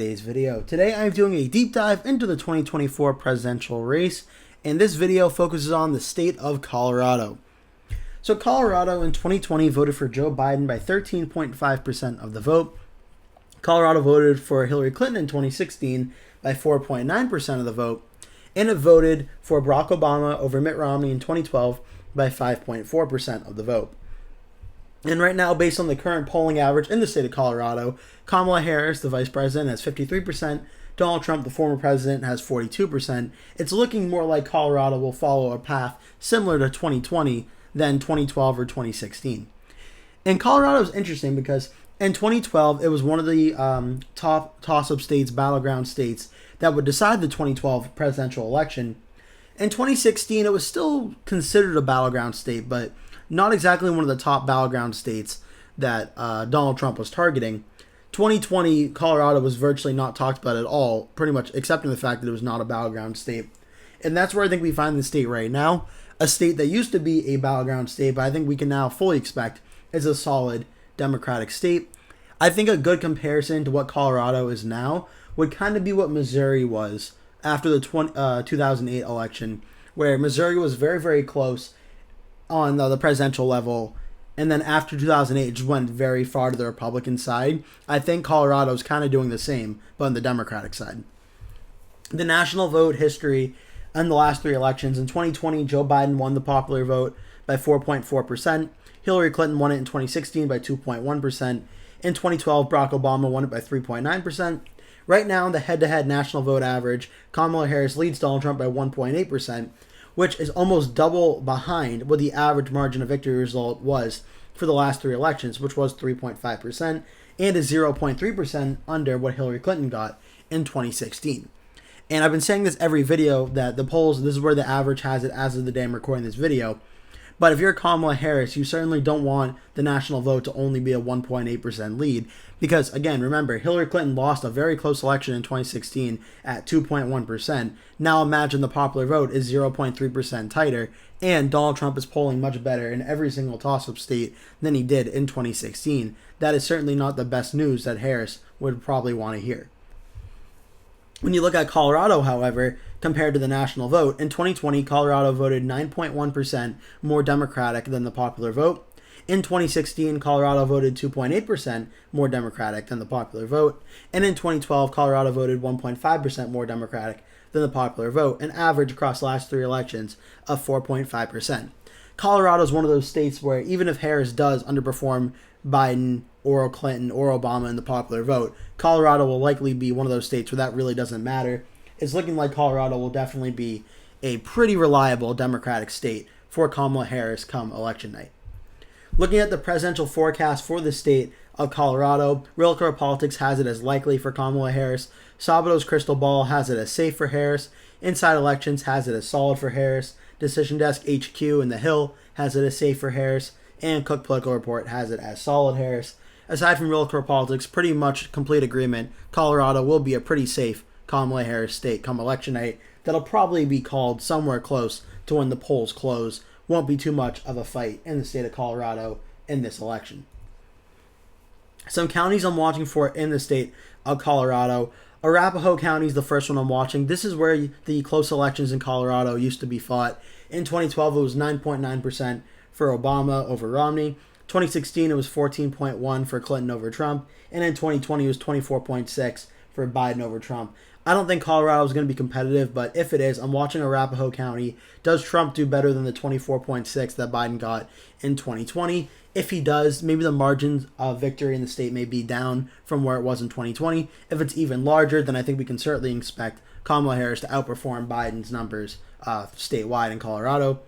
Today's video. Today I'm doing a deep dive into the 2024 presidential race, and this video focuses on the state of Colorado. So Colorado in 2020 voted for Joe Biden by 13.5% of the vote. Colorado voted for Hillary Clinton in 2016 by 4.9% of the vote, and it voted for Barack Obama over Mitt Romney in 2012 by 5.4% of the vote. And right now, based on the current polling average in the state of Colorado, Kamala Harris, the vice president, has 53%. Donald Trump, the former president, has 42%. It's looking more like Colorado will follow a path similar to 2020 than 2012 or 2016. And Colorado is interesting because in 2012, it was one of the top toss-up states, battleground states, that would decide the 2012 presidential election. In 2016, it was still considered a battleground state, but not exactly one of the top battleground states that Donald Trump was targeting. 2020, Colorado was virtually not talked about at all, pretty much accepting the fact that it was not a battleground state. And that's where I think we find the state right now, a state that used to be a battleground state, but I think we can now fully expect is a solid Democratic state. I think a good comparison to what Colorado is now would kind of be what Missouri was after the 2008 election, where Missouri was very, very close on the presidential level, and then after 2008 it just went very far to the Republican side. I think Colorado's kind of doing the same, but on the Democratic side. The national vote history in the last three elections: in 2020, Joe Biden won the popular vote by 4.4%. Hillary Clinton won it in 2016 by 2.1%. In 2012, Barack Obama won it by 3.9%. Right now, the head-to-head national vote average, Kamala Harris leads Donald Trump by 1.8%, which is almost double behind what the average margin of victory result was for the last three elections, which was 3.5%, and is 0.3% under what Hillary Clinton got in 2016. And I've been saying this every video that the polls, this is where the average has it as of the day I'm recording this video. But if you're Kamala Harris, you certainly don't want the national vote to only be a 1.8% lead. Because, again, remember, Hillary Clinton lost a very close election in 2016 at 2.1%. Now imagine the popular vote is 0.3% tighter, and Donald Trump is polling much better in every single toss-up state than he did in 2016. That is certainly not the best news that Harris would probably want to hear. When you look at Colorado, however, compared to the national vote, in 2020, Colorado voted 9.1% more Democratic than the popular vote. In 2016, Colorado voted 2.8% more Democratic than the popular vote. And in 2012, Colorado voted 1.5% more Democratic than the popular vote, an average across the last three elections of 4.5%. Colorado is one of those states where even if Harris does underperform Biden or Clinton or Obama in the popular vote, Colorado will likely be one of those states where that really doesn't matter. It's looking like Colorado will definitely be a pretty reliable Democratic state for Kamala Harris come election night. Looking at the presidential forecast for the state of Colorado, Electoral Politics has it as likely for Kamala Harris. Sabado's Crystal Ball has it as safe for Harris. Inside Elections has it as solid for Harris. Decision Desk HQ and The Hill has it as safe for Harris. And Cook Political Report has it as solid Harris. Aside from Electoral Politics, pretty much complete agreement. Colorado will be a pretty safe Kamala Harris state come election night. That'll probably be called somewhere close to when the polls close. Won't be too much of a fight in the state of Colorado in this election. Some counties I'm watching for in the state of Colorado. Arapahoe County is the first one I'm watching. This is where the close elections in Colorado used to be fought. In 2012, it was 9.9% for Obama over Romney. 2016, it was 14.1% for Clinton over Trump. And in 2020, it was 24.6% for Biden over Trump. I don't think Colorado is going to be competitive, but if it is, I'm watching Arapahoe County. Does Trump do better than the 24.6% that Biden got in 2020? If he does, maybe the margins of victory in the state may be down from where it was in 2020. If it's even larger, then I think we can certainly expect Kamala Harris to outperform Biden's numbers statewide in Colorado.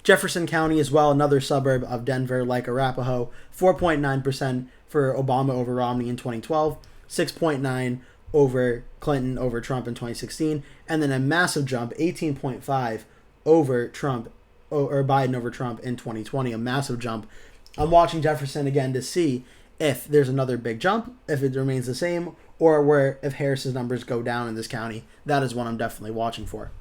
Jefferson County as well, another suburb of Denver like Arapahoe, 4.9% for Obama over Romney in 2012, 6.9% over Clinton over Trump in 2016, and then a massive jump, 18.5% over Trump or Biden over Trump in 2020, a massive jump. I'm watching Jefferson again to see if there's another big jump, if it remains the same, or where if Harris's numbers go down in this county. That is one I'm definitely watching for.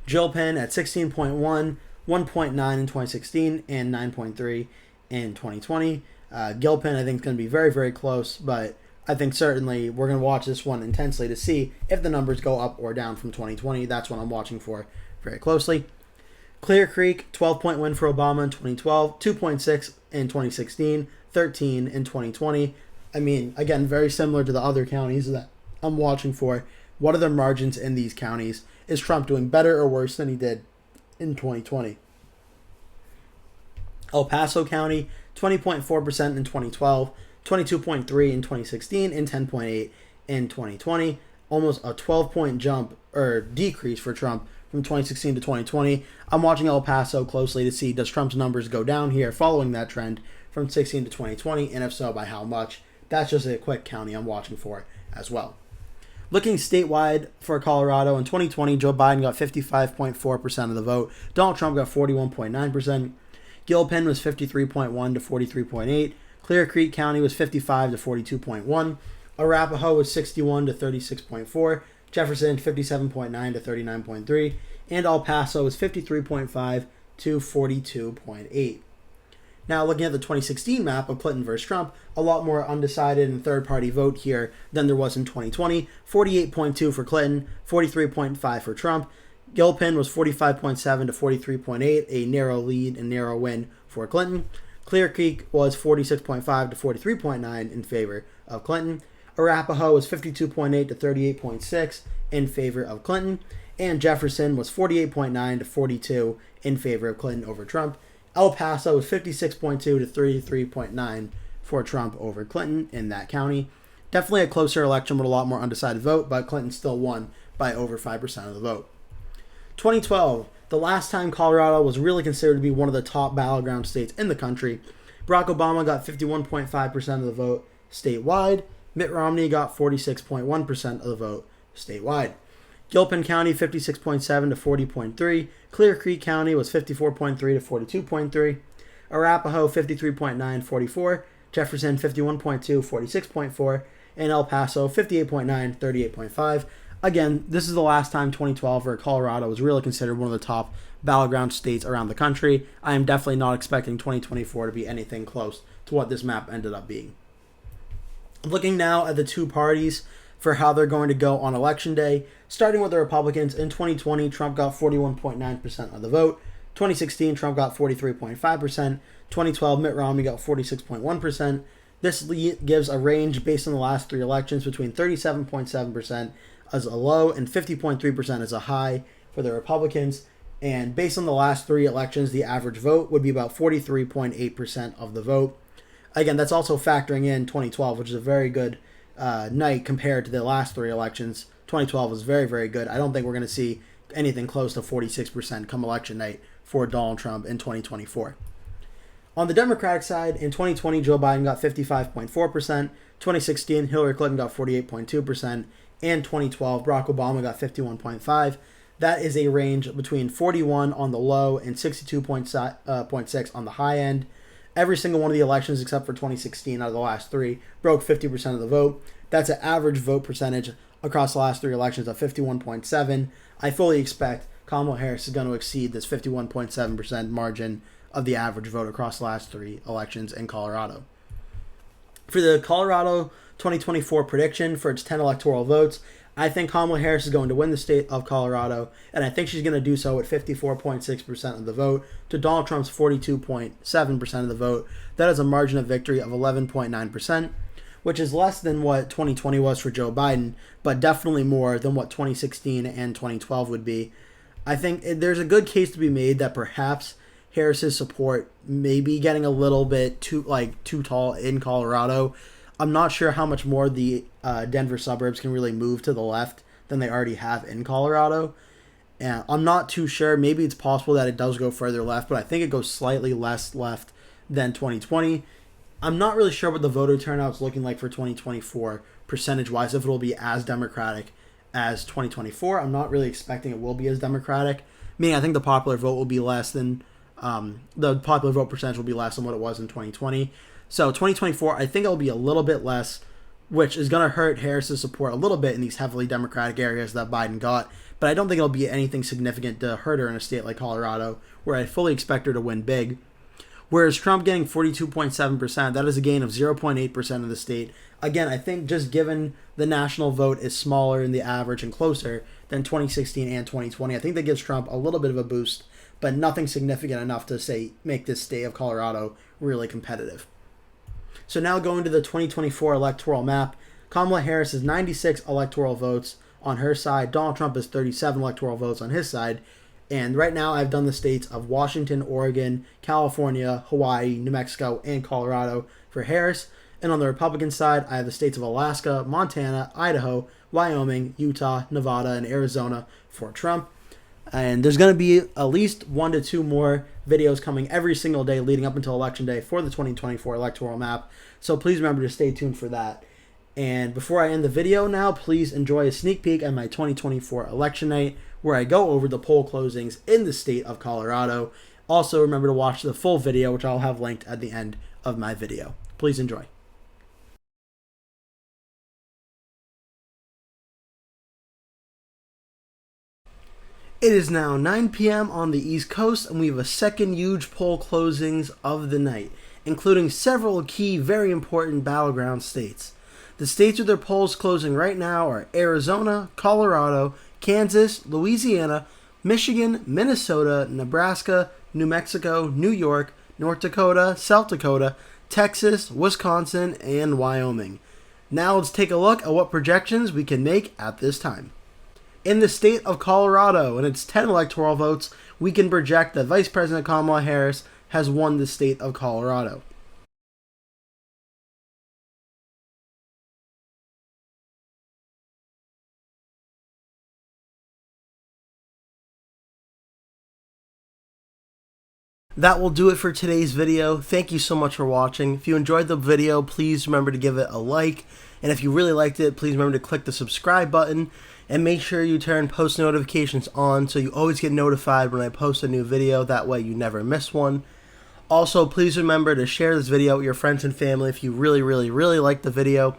Gilpin at 16.1, 1.9 in 2016, and 9.3 in 2020. Gilpin, I think, is going to be very, very close, but I think certainly we're going to watch this one intensely to see if the numbers go up or down from 2020. That's what I'm watching for very closely. Clear Creek, 12-point win for Obama in 2012, 2.6 in 2016, 13 in 2020. I mean, again, very similar to the other counties that I'm watching for. What are the margins in these counties? Is Trump doing better or worse than he did in 2020? El Paso County, 20.4% in 2012, 22.3 in 2016, and 10.8 in 2020. Almost a 12-point jump or decrease for Trump from 2016 to 2020. I'm watching El Paso closely to see, does Trump's numbers go down here following that trend from 16 to 2020, and if so, by how much? That's just a quick county I'm watching for as well. Looking statewide for Colorado, in 2020, Joe Biden got 55.4% of the vote. Donald Trump got 41.9%. Gilpin was 53.1 to 43.8. Clear Creek County was 55 to 42.1. Arapahoe was 61 to 36.4. Jefferson 57.9 to 39.3. And El Paso was 53.5 to 42.8. Now, looking at the 2016 map of Clinton versus Trump, a lot more undecided and third-party vote here than there was in 2020. 48.2 for Clinton, 43.5 for Trump. Gilpin was 45.7 to 43.8, a narrow lead and narrow win for Clinton. Clear Creek was 46.5 to 43.9 in favor of Clinton. Arapahoe was 52.8 to 38.6 in favor of Clinton. And Jefferson was 48.9 to 42 in favor of Clinton over Trump. El Paso was 56.2 to 33.9 for Trump over Clinton in that county. Definitely a closer election with a lot more undecided vote, but Clinton still won by over 5% of the vote. 2012, the last time Colorado was really considered to be one of the top battleground states in the country. Barack Obama got 51.5% of the vote statewide. Mitt Romney got 46.1% of the vote statewide. Gilpin County 56.7 to 40.3. Clear Creek County was 54.3 to 42.3. Arapahoe 53.9 44. Jefferson 51.2 46.4. And El Paso 58.9 38.5. Again, this is the last time 2012 where Colorado was really considered one of the top battleground states around the country. I am definitely not expecting 2024 to be anything close to what this map ended up being. Looking now at the two parties for how they're going to go on Election Day, starting with the Republicans, in 2020, Trump got 41.9% of the vote. 2016, Trump got 43.5%. 2012, Mitt Romney got 46.1%. This gives a range based on the last three elections between 37.7% as a low and 50.3% as a high for the Republicans. And based on the last three elections, the average vote would be about 43.8% of the vote. Again, that's also factoring in 2012, which is a very good night compared to the last three elections. 2012 was very, very good. I don't think we're going to see anything close to 46% come election night for Donald Trump in 2024. On the Democratic side, in 2020, Joe Biden got 55.4%. 2016, Hillary Clinton got 48.2%. And 2012, Barack Obama got 51.5%. That is a range between 41 on the low and 62.6 on the high end. Every single one of the elections except for 2016 out of the last three broke 50% of the vote. That's an average vote percentage across the last three elections of 51.7. I fully expect Kamala Harris is going to exceed this 51.7% margin of the average vote across the last three elections in Colorado. For the Colorado 2024 prediction for its 10 electoral votes, I think Kamala Harris is going to win the state of Colorado, and I think she's going to do so at 54.6% of the vote to Donald Trump's 42.7% of the vote. That is a margin of victory of 11.9%, which is less than what 2020 was for Joe Biden, but definitely more than what 2016 and 2012 would be. I think there's a good case to be made that perhaps Harris's support may be getting a little bit too tall in Colorado. I'm not sure how much more the Denver suburbs can really move to the left than they already have in Colorado. And I'm not too sure. Maybe it's possible that it does go further left, but I think it goes slightly less left than 2020. I'm not really sure what the voter turnout's looking like for 2024 percentage-wise, if it'll be as Democratic as 2024. I'm not really expecting it will be as Democratic. Meaning I think the popular vote will be less than the popular vote percentage will be less than what it was in 2020. So 2024, I think it'll be a little bit less, which is going to hurt Harris's support a little bit in these heavily Democratic areas that Biden got. But I don't think it'll be anything significant to hurt her in a state like Colorado, where I fully expect her to win big. Whereas Trump getting 42.7%, that is a gain of 0.8% of the state. Again, I think just given the national vote is smaller in the average and closer than 2016 and 2020, I think that gives Trump a little bit of a boost, but nothing significant enough to say make this state of Colorado really competitive. So now going to the 2024 electoral map, Kamala Harris has 96 electoral votes on her side. Donald Trump has 37 electoral votes on his side. And right now I've done the states of Washington, Oregon, California, Hawaii, New Mexico, and Colorado for Harris. And on the Republican side, I have the states of Alaska, Montana, Idaho, Wyoming, Utah, Nevada, and Arizona for Trump. And there's going to be at least 1 to 2 more videos coming every single day leading up until Election Day for the 2024 electoral map. So please remember to stay tuned for that. And before I end the video now, please enjoy a sneak peek at my 2024 election night where I go over the poll closings in the state of Colorado. Also, remember to watch the full video, which I'll have linked at the end of my video. Please enjoy. It is now 9 p.m. on the East Coast, and we have a second huge poll closings of the night, including several key, very important battleground states. The states with their polls closing right now are Arizona, Colorado, Kansas, Louisiana, Michigan, Minnesota, Nebraska, New Mexico, New York, North Dakota, South Dakota, Texas, Wisconsin, and Wyoming. Now let's take a look at what projections we can make at this time. In the state of Colorado and its 10 electoral votes, we can project that Vice President Kamala Harris has won the state of Colorado. That will do it for today's video. Thank you so much for watching. If you enjoyed the video, please remember to give it a like. And if you really liked it, please remember to click the subscribe button. And make sure you turn post notifications on so you always get notified when I post a new video. That way you never miss one. Also, please remember to share this video with your friends and family if you really like the video.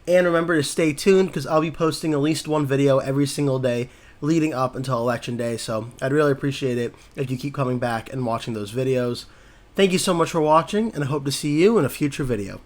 And remember to stay tuned because I'll be posting at least one video every single day leading up until Election Day. So I'd really appreciate it if you keep coming back and watching those videos. Thank you so much for watching, and I hope to see you in a future video.